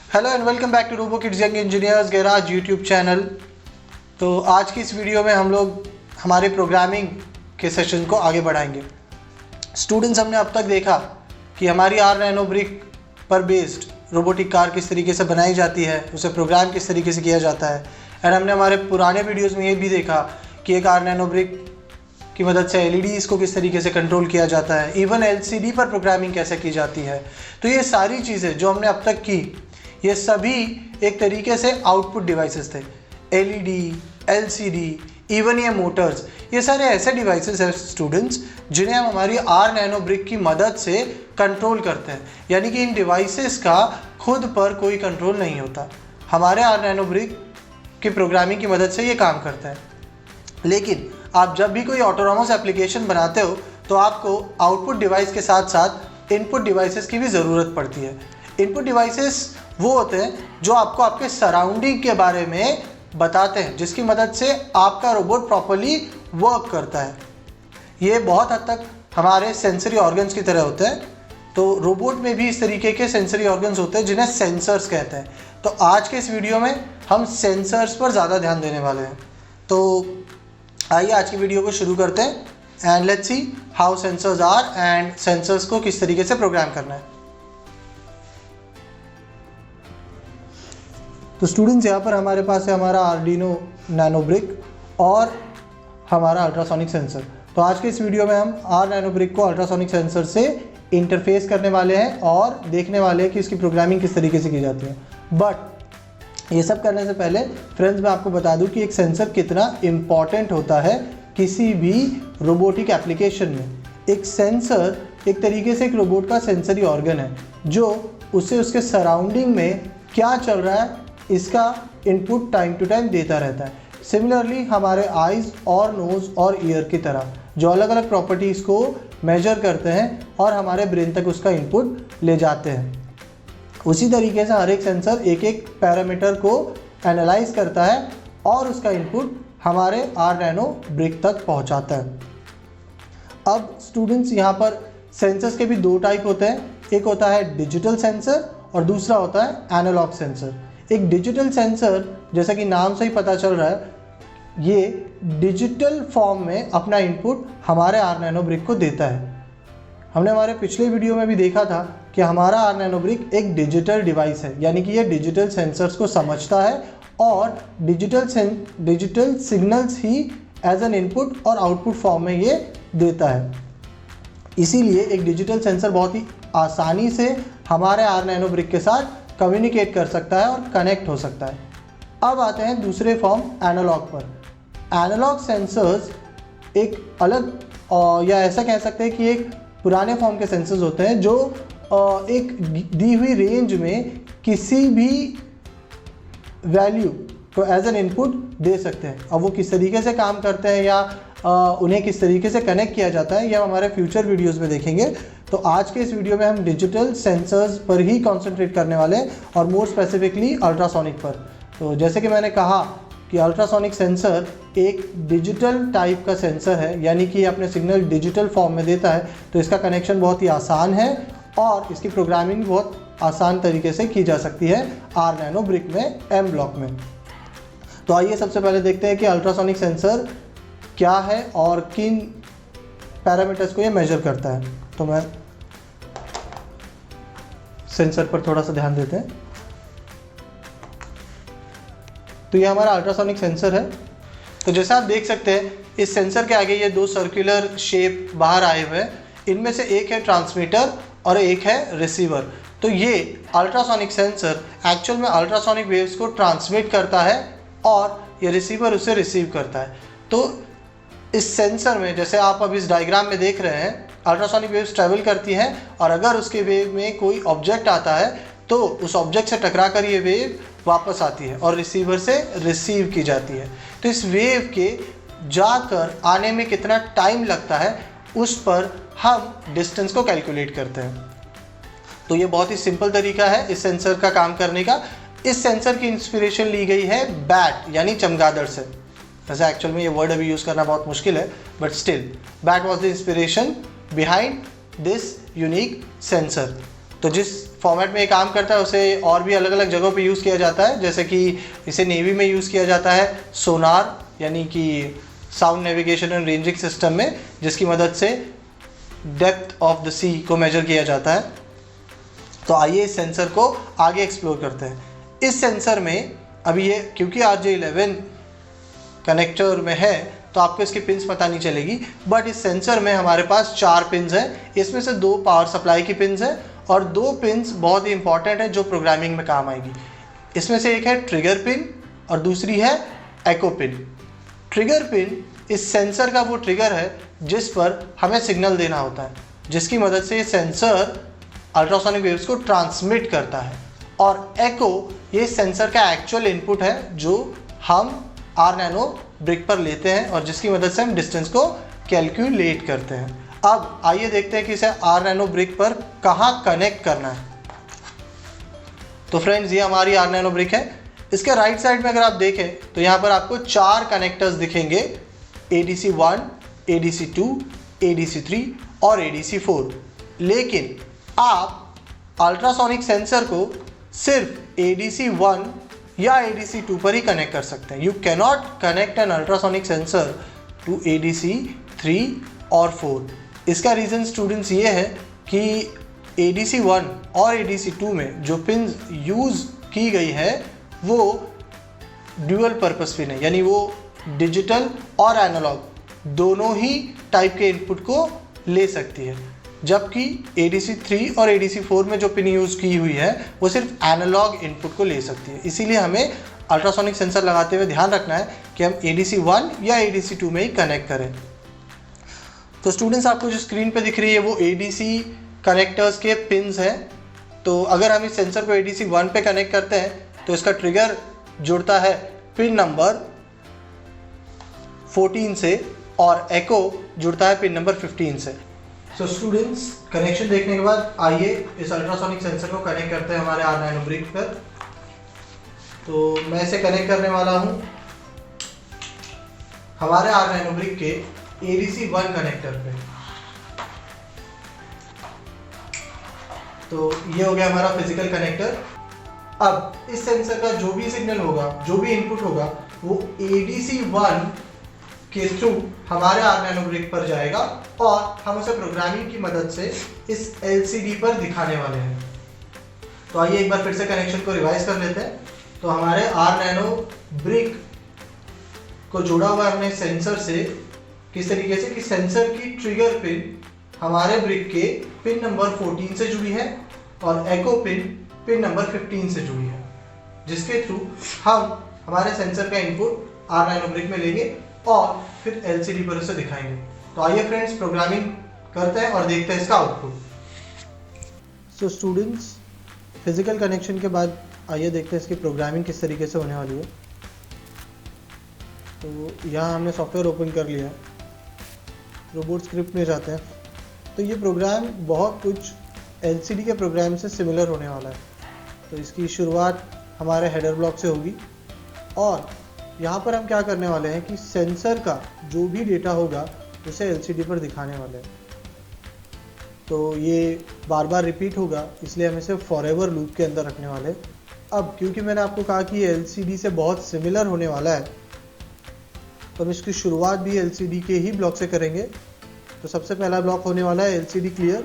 Hello and welcome back to Robo Kids Young Engineers Garage YouTube channel. तो आज की इस वीडियो में हम लोग हमारे प्रोग्रामिंग के सेशन को आगे बढ़ाएंगे। स्टूडेंट्स, हमने अब तक देखा कि हमारी आर नैनो ब्रिक पर बेस्ड रोबोटिक कार किस तरीके से बनाई जाती है, उसे प्रोग्राम किस तरीके से किया जाता है। एंड हमने हमारे पुराने वीडियोज़ में ये भी देखा कि एक आर नैनो ब्रिक की मदद से एलईडीज़ को किस तरीके से कंट्रोल किया जाता है, इवन एलसीडी पर प्रोग्रामिंग कैसे की जाती है। तो ये सारी चीज़ें जो हमने अब तक की, ये सभी एक तरीके से आउटपुट डिवाइसेस थे। एलईडी, एलसीडी, इवन ये मोटर्स, ये सारे ऐसे डिवाइसेस हैं स्टूडेंट्स जिन्हें हम हमारी आर नैनो ब्रिक की मदद से कंट्रोल करते हैं। यानी कि इन डिवाइसेस का खुद पर कोई कंट्रोल नहीं होता, हमारे आर नैनो ब्रिक की प्रोग्रामिंग की मदद से ये काम करता है। लेकिन आप जब भी कोई ऑटोनॉमस एप्लीकेशन बनाते हो तो आपको आउटपुट डिवाइस के साथ साथ इनपुट डिवाइसेस की भी ज़रूरत पड़ती है। इनपुट डिवाइसेस वो होते हैं जो आपको आपके सराउंडिंग के बारे में बताते हैं, जिसकी मदद से आपका रोबोट प्रॉपर्ली वर्क करता है। ये बहुत हद तक हमारे सेंसरी ऑर्गन्स की तरह होते हैं। तो रोबोट में भी इस तरीके के सेंसरी ऑर्गन्स होते हैं जिन्हें सेंसर्स कहते हैं। तो आज के इस वीडियो में हम सेंसर्स पर ज़्यादा ध्यान देने वाले हैं। तो आइए आज की वीडियो को शुरू करते हैं and let's see how sensors are and sensors को किस तरीके से प्रोग्राम करना है। तो स्टूडेंट्स, यहाँ पर हमारे पास है हमारा आर्डिनो नैनो ब्रिक और हमारा अल्ट्रासोनिक सेंसर। तो आज के इस वीडियो में हम आर नैनो ब्रिक को अल्ट्रासोनिक सेंसर से इंटरफेस करने वाले हैं और देखने वाले हैं कि इसकी प्रोग्रामिंग किस तरीके से की जाती है। बट ये सब करने से पहले फ्रेंड्स, मैं आपको बता दूं कि एक सेंसर कितना इम्पॉर्टेंट होता है किसी भी रोबोटिक एप्लीकेशन में। एक सेंसर एक तरीके से एक रोबोट का सेंसरी ऑर्गन है जो उसे उसके सराउंडिंग में क्या चल रहा है इसका इनपुट टाइम टू टाइम देता रहता है। सिमिलरली हमारे आइज़ और नोज़ और ईयर की तरह जो अलग अलग प्रॉपर्टीज़ को मेजर करते हैं और हमारे ब्रेन तक उसका इनपुट ले जाते हैं, उसी तरीके से हर एक सेंसर एक एक पैरामीटर को एनालाइज करता है और उसका इनपुट हमारे आर नैनो ब्रिक तक पहुंचाता है। अब स्टूडेंट्स, यहाँ पर सेंसर्स के भी दो टाइप होते हैं। एक होता है डिजिटल सेंसर और दूसरा होता है एनालॉग सेंसर। एक डिजिटल सेंसर, जैसा कि नाम से ही पता चल रहा है, ये डिजिटल फॉर्म में अपना इनपुट हमारे आर नैनो ब्रिक को देता है। हमने हमारे पिछले वीडियो में भी देखा था कि हमारा आर नैनो ब्रिक एक डिजिटल डिवाइस है, यानी कि ये डिजिटल सेंसर्स को समझता है और डिजिटल सिग्नल्स ही एज एन इनपुट और आउटपुट फॉर्म में ये देता है। इसीलिए एक डिजिटल सेंसर बहुत ही आसानी से हमारे आर नैनो ब्रिक के साथ कम्युनिकेट कर सकता है और कनेक्ट हो सकता है। अब आते हैं दूसरे फॉर्म एनालॉग पर। एनालॉग सेंसर्स एक अलग या ऐसा कह सकते हैं कि एक पुराने फॉर्म के सेंसर्स होते हैं जो एक दी हुई रेंज में किसी भी वैल्यू को एज एन इनपुट दे सकते हैं। अब वो किस तरीके से काम करते हैं या उन्हें किस तरीके से कनेक्ट किया जाता है, यह हम हमारे फ्यूचर वीडियोस में देखेंगे। तो आज के इस वीडियो में हम डिजिटल सेंसर्स पर ही कॉन्सेंट्रेट करने वाले हैं और मोर स्पेसिफिकली अल्ट्रासोनिक पर। तो जैसे कि मैंने कहा कि अल्ट्रासोनिक सेंसर एक डिजिटल टाइप का सेंसर है, यानी कि अपने सिग्नल डिजिटल फॉर्म में देता है। तो इसका कनेक्शन बहुत ही आसान है और इसकी प्रोग्रामिंग बहुत आसान तरीके से की जा सकती है आर नैनो ब्रिक में, एम ब्लॉक में। तो आइए सबसे पहले देखते हैं कि अल्ट्रासोनिक सेंसर क्या है और किन पैरामीटर्स को ये मेजर करता है। तो मैं सेंसर पर थोड़ा सा ध्यान देते हैं। तो ये हमारा अल्ट्रासोनिक सेंसर है। तो जैसा आप देख सकते हैं, इस सेंसर के आगे ये दो सर्कुलर शेप बाहर आए हुए हैं। इनमें से एक है ट्रांसमीटर और एक है रिसीवर। तो ये अल्ट्रासोनिक सेंसर एक्चुअल में अल्ट्रासोनिक वेव्स को ट्रांसमिट करता है और ये रिसीवर उसे रिसीव करता है। तो इस सेंसर में, जैसे आप अब इस डायग्राम में देख रहे हैं, अल्ट्रासोनिक वेव्स ट्रैवल करती हैं और अगर उसके वेव में कोई ऑब्जेक्ट आता है तो उस ऑब्जेक्ट से टकराकर ये वेव वापस आती है और रिसीवर से रिसीव की जाती है। तो इस वेव के जाकर आने में कितना टाइम लगता है उस पर हम डिस्टेंस को कैलकुलेट करते हैं। तो ये बहुत ही सिंपल तरीका है इस सेंसर का काम करने का। इस सेंसर की इंस्पिरेशन ली गई है बैट यानी चमगादड़ से। वैसे एक्चुअल में ये वर्ड अभी यूज़ करना बहुत मुश्किल है, but still bat was the inspiration behind this unique sensor. तो जिस फॉर्मेट में ये काम करता है उसे और भी अलग अलग जगहों पे यूज़ किया जाता है, जैसे कि इसे नेवी में यूज़ किया जाता है सोनार यानी कि sound navigation and ranging system में, जिसकी मदद से डेप्थ ऑफ द सी को मेजर किया जाता है। तो आइए इस सेंसर को आगे एक्सप्लोर करते हैं। इस सेंसर में अभी ये क्योंकि RJ11 कनेक्टर में है तो आपको इसकी पिंस पता नहीं चलेगी, बट इस सेंसर में हमारे पास 4 पिंस हैं। इसमें से 2 पावर सप्लाई की पिंस हैं और 2 पिंस बहुत ही इंपॉर्टेंट है जो प्रोग्रामिंग में काम आएगी। इसमें से एक है ट्रिगर पिन और दूसरी है एको पिन। ट्रिगर पिन इस सेंसर का वो ट्रिगर है जिस पर हमें सिग्नल देना होता है, जिसकी मदद से ये सेंसर अल्ट्रासोनिक वेव्स को ट्रांसमिट करता है। और एको ये सेंसर का एक्चुअल इनपुट है जो हम R नैनो ब्रिक पर लेते हैं और जिसकी मदद से हम डिस्टेंस को कैलकुलेट करते हैं। अब आइए देखते हैं कि इसे R नैनो ब्रिक पर कहाँ कनेक्ट करना है। तो फ्रेंड्स, ये हमारी R नैनो ब्रिक है। इसके राइट साइड में अगर आप देखें तो यहाँ पर आपको 4 कनेक्टर्स दिखेंगे, ADC1, ADC2, ADC3 और ADC4। लेकिन आप अल्ट्रासोनिक सेंसर को सिर्फ ADC1 या ADC2 पर ही कनेक्ट कर सकते हैं। You cannot connect an ultrasonic sensor to ADC3 और 4। इसका रीज़न स्टूडेंट्स ये है कि ADC1 और ADC2 में जो पिन यूज़ की गई है वो ड्यूअल पर्पस पिन है, यानी वो डिजिटल और एनालॉग दोनों ही टाइप के इनपुट को ले सकती है, जबकि ADC3 और ADC4 में जो पिन यूज़ की हुई है वो सिर्फ एनालॉग इनपुट को ले सकती है। इसीलिए हमें अल्ट्रासोनिक सेंसर लगाते हुए ध्यान रखना है कि हम ADC1 या ADC2 में ही कनेक्ट करें। तो स्टूडेंट्स, आपको जो स्क्रीन पे दिख रही है वो ADC कनेक्टर्स के पिन्स हैं। तो अगर हम इस सेंसर को ADC1 पे कनेक्ट करते हैं तो इसका ट्रिगर जुड़ता है पिन नंबर 14 से और एको जुड़ता है पिन नंबर 15 से। तो स्टूडेंट्स, कनेक्शन देखने के बाद आइए इस अल्ट्रासोनिक सेंसर को कनेक्ट करते हैं हमारे R नैनो ब्रिक पर। तो मैं इसे कनेक्ट करने वाला हूँ हमारे R नैनो ब्रिक के ADC1 कनेक्टर पे। तो ये हो गया हमारा फिजिकल कनेक्टर। अब इस सेंसर का जो भी सिग्नल होगा, जो भी इनपुट होगा, वो ADC1 के थ्रू हमारे R नैनो ब्रिक पर जाएगा और हम उसे प्रोग्रामिंग की मदद से इस LCD पर दिखाने वाले हैं। तो आइए एक बार फिर से कनेक्शन को रिवाइज कर लेते हैं। तो हमारे R नैनो ब्रिक को जोड़ा हुआ है हमने सेंसर से किस तरीके से कि सेंसर की ट्रिगर पिन हमारे ब्रिक के पिन नंबर 14 से जुड़ी है और एको पिन नंबर 15 से जुड़ी है, जिसके थ्रू हम हमारे सेंसर का इनपुट R नैनो ब्रिक में लेंगे और फिर LCD पर उसे दिखाएंगे। तो आइए फ्रेंड्स, प्रोग्रामिंग करते हैं और देखते हैं इसका output. So students, physical connection के बाद आइए देखते हैं इसकी प्रोग्रामिंग किस तरीके से होने वाली है। तो यहाँ हमने सॉफ्टवेयर ओपन कर लिया है, रोबोट स्क्रिप्ट में जाते हैं। तो ये प्रोग्राम बहुत कुछ LCD के प्रोग्राम से सिमिलर होने वाला है। तो इसकी शुरुआत हमारे हेडर ब्लॉक से होगी और यहाँ पर हम क्या करने वाले हैं कि सेंसर का जो भी डेटा होगा उसे LCD पर दिखाने वाले हैं। तो ये बार बार रिपीट होगा, इसलिए हम इसे फॉरएवर लूप के अंदर रखने वाले हैं। अब क्योंकि मैंने आपको कहा कि ये LCD से बहुत सिमिलर होने वाला है, तो हम इसकी शुरुआत भी LCD के ही ब्लॉक से करेंगे। तो सबसे पहला ब्लॉक होने वाला है LCD क्लियर।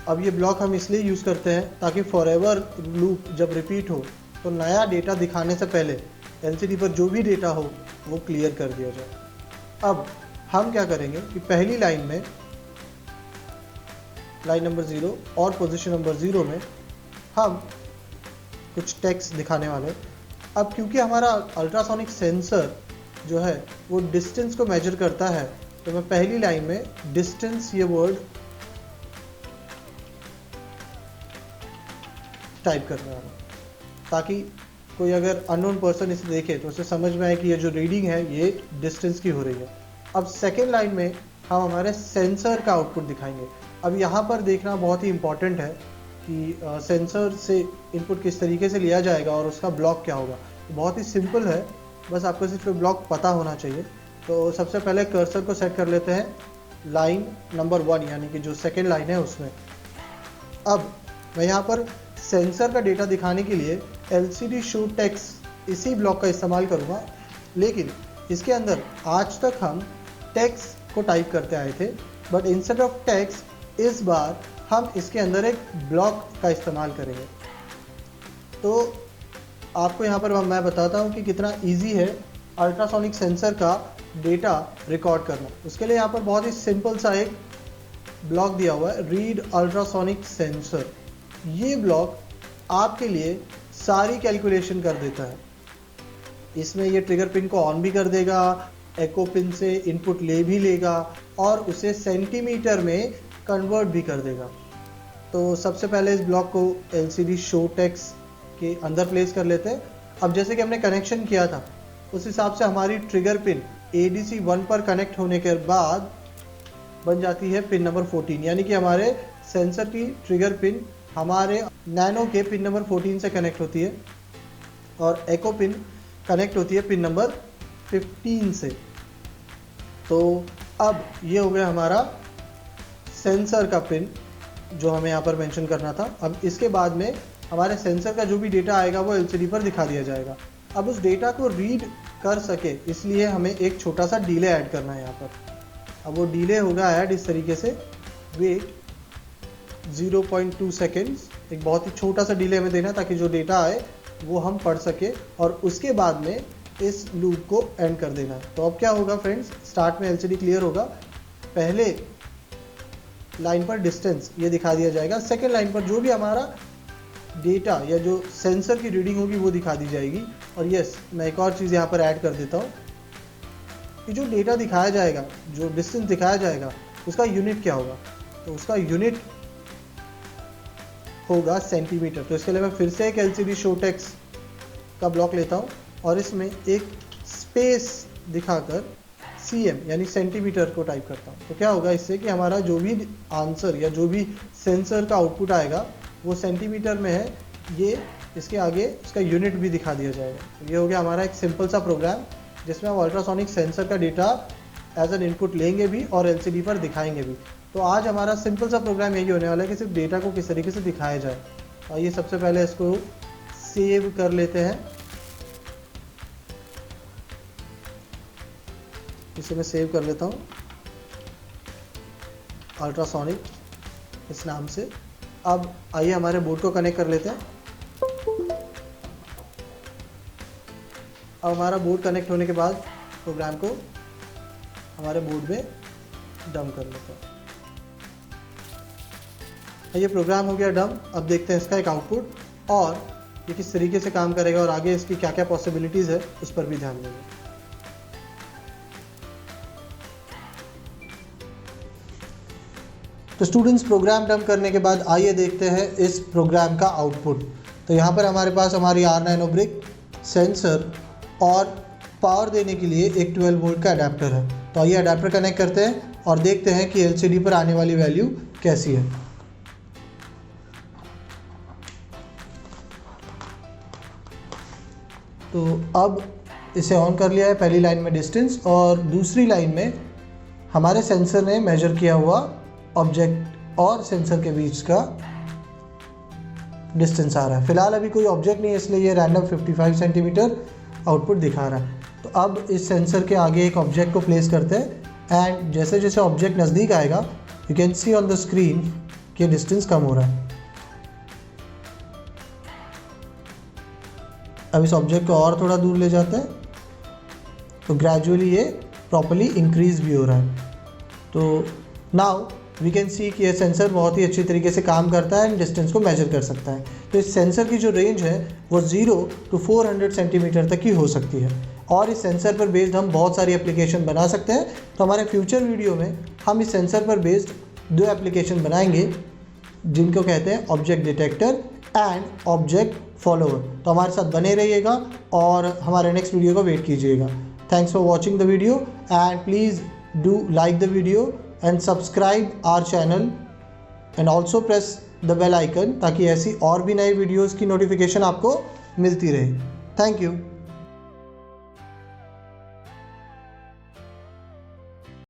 अब ये ब्लॉक हम इसलिए यूज़ करते हैं ताकि फॉरएवर लूप जब रिपीट हो तो नया डेटा दिखाने से पहले LCD पर जो भी डेटा हो वो क्लियर कर दिया जाए। अब हम क्या करेंगे कि पहली लाइन में, लाइन नंबर 0 और पोजीशन नंबर 0 में हम कुछ टेक्स्ट दिखाने वाले हैं। अब क्योंकि हमारा अल्ट्रासोनिक सेंसर जो है वो डिस्टेंस को मेजर करता है, तो मैं पहली लाइन में डिस्टेंस ये वर्ड टाइप करने वाला हूँ ताकि कोई अगर अननोन पर्सन इसे देखे तो उसे समझ में आए कि ये जो रीडिंग है ये डिस्टेंस की हो रही है। अब सेकेंड लाइन में हम हमारे सेंसर का आउटपुट दिखाएंगे। अब यहाँ पर देखना बहुत ही इम्पॉर्टेंट है कि सेंसर से इनपुट किस तरीके से लिया जाएगा और उसका ब्लॉक क्या होगा। तो बहुत ही सिंपल है, बस आपको सिर्फ ब्लॉक पता होना चाहिए। तो सबसे पहले कर्सर को सेट कर लेते हैं लाइन नंबर 1, यानी कि जो सेकेंड लाइन है उसमें। अब मैं यहाँ पर सेंसर का डेटा दिखाने के लिए LCD शो टेक्स्ट इसी ब्लॉक का इस्तेमाल करूँगा, लेकिन इसके अंदर आज तक हम टेक्स्ट को टाइप करते आए थे, बट इंस्टेड ऑफ टेक्स्ट इस बार हम इसके अंदर एक ब्लॉक का इस्तेमाल करेंगे। तो आपको यहाँ पर मैं बताता हूँ कि कितना इजी है अल्ट्रासोनिक सेंसर का डेटा रिकॉर्ड करना। उसके लिए यहाँ पर बहुत ही सिंपल सा एक ब्लॉक दिया हुआ है, रीड अल्ट्रासोनिक सेंसर। ये ब्लॉक आपके लिए सारी कैलकुलेशन कर देता है। इसमें ये ट्रिगर पिन को ऑन भी कर देगा, एको पिन से इनपुट ले भी लेगा और उसे सेंटीमीटर में कन्वर्ट भी कर देगा। तो सबसे पहले इस ब्लॉक को LCD शो टेक्स्ट के अंदर प्लेस कर लेते हैं। अब जैसे कि हमने कनेक्शन किया था उस हिसाब से हमारी ट्रिगर पिन ADC 1 पर कनेक्ट होने के बाद बन जाती है पिन नंबर 14, यानी कि हमारे सेंसर की ट्रिगर पिन हमारे नैनो के पिन नंबर 14 से कनेक्ट होती है और एको पिन कनेक्ट होती है पिन नंबर 15 से। तो अब ये हो गया हमारा सेंसर का पिन जो हमें यहाँ पर मेंशन करना था। अब इसके बाद में हमारे सेंसर का जो भी डेटा आएगा वो LCD पर दिखा दिया जाएगा। अब उस डेटा को रीड कर सके इसलिए हमें एक छोटा सा डिले ऐड करना है यहाँ पर। अब वो डिले होगा ऐड इस तरीके से, वेट 0.2 सेकेंड्स, एक बहुत ही छोटा सा डिले हमें देना ताकि जो डेटा आए वो हम पढ़ सके और उसके बाद में इस लूप को एंड कर देना है। तो अब क्या होगा फ्रेंड्स, स्टार्ट में LCD क्लियर होगा, पहले लाइन पर डिस्टेंस ये दिखा दिया जाएगा, सेकेंड लाइन पर जो भी हमारा डेटा या जो सेंसर की रीडिंग होगी वो दिखा दी जाएगी। और यस, मैं एक और चीज़ यहाँ पर ऐड कर देता हूँ कि जो डेटा दिखाया जाएगा, जो डिस्टेंस दिखाया जाएगा उसका यूनिट क्या होगा, तो उसका यूनिट होगा सेंटीमीटर। तो इसके लिए मैं फिर से एक LCD शो टेक्स्ट का ब्लॉक लेता हूँ और इसमें एक स्पेस दिखाकर cm यानी सेंटीमीटर को टाइप करता हूँ। तो क्या होगा इससे कि हमारा जो भी आंसर या जो भी सेंसर का आउटपुट आएगा वो सेंटीमीटर में है, ये इसके आगे इसका यूनिट भी दिखा दिया जाएगा। तो ये हो गया हमारा एक सिंपल सा प्रोग्राम जिसमें हम अल्ट्रासोनिक सेंसर का डेटा एज एन इनपुट लेंगे भी और LCD पर दिखाएंगे भी। तो आज हमारा सिंपल सा प्रोग्राम यही होने वाला है कि सिर्फ डेटा को किस तरीके से दिखाया जाए। आइए सबसे पहले इसको सेव कर लेते हैं। इसे मैं सेव कर लेता हूँ अल्ट्रासोनिक इस नाम से। अब आइए हमारे बोर्ड को कनेक्ट कर लेते हैं। अब हमारा बोर्ड कनेक्ट होने के बाद प्रोग्राम को हमारे बोर्ड में डंप कर लेते हैं। ये प्रोग्राम हो गया डंप। अब देखते हैं इसका एक आउटपुट और ये किस तरीके से काम करेगा और आगे इसकी क्या क्या पॉसिबिलिटीज़ है उस पर भी ध्यान देंगे। तो स्टूडेंट्स, प्रोग्राम डंप करने के बाद आइए देखते हैं इस प्रोग्राम का आउटपुट। तो यहाँ पर हमारे पास हमारी R नैनो ब्रिक, सेंसर और पावर देने के लिए एक 12 वोल्ट का अडेप्टर है। तो आइए अडेप्टर कनेक्ट करते हैं और देखते हैं कि LCD पर आने वाली वैल्यू कैसी है। तो अब इसे ऑन कर लिया है, पहली लाइन में डिस्टेंस और दूसरी लाइन में हमारे सेंसर ने मेजर किया हुआ ऑब्जेक्ट और सेंसर के बीच का डिस्टेंस आ रहा है। फिलहाल अभी कोई ऑब्जेक्ट नहीं है इसलिए ये रैंडम 55 सेंटीमीटर आउटपुट दिखा रहा है। तो अब इस सेंसर के आगे एक ऑब्जेक्ट को प्लेस करते हैं एंड जैसे जैसे ऑब्जेक्ट नज़दीक आएगा you can see on the screen कि डिस्टेंस कम हो रहा है। अब इस ऑब्जेक्ट को और थोड़ा दूर ले जाते हैं तो ग्रेजुअली ये प्रॉपर्ली इंक्रीज भी हो रहा है। तो नाउ वी कैन सी कि ये सेंसर बहुत ही अच्छी तरीके से काम करता है एंड डिस्टेंस को मेजर कर सकता है। तो इस सेंसर की जो रेंज है वो 0 to 400 सेंटीमीटर तक की हो सकती है और इस सेंसर पर बेस्ड हम बहुत सारी एप्लीकेशन बना सकते हैं। तो हमारे फ्यूचर वीडियो में हम इस सेंसर पर बेस्ड 2 एप्लीकेशन बनाएंगे जिनको कहते हैं object detector and object follower. तो हमारे साथ बने रहिएगा और हमारे नेक्स्ट वीडियो को वेट कीजिएगा। Thanks for watching the video and please do like the video and subscribe our channel and also press the bell icon ताकि ऐसी और भी नए वीडियोस की नोटिफिकेशन आपको मिलती रहे। Thank you.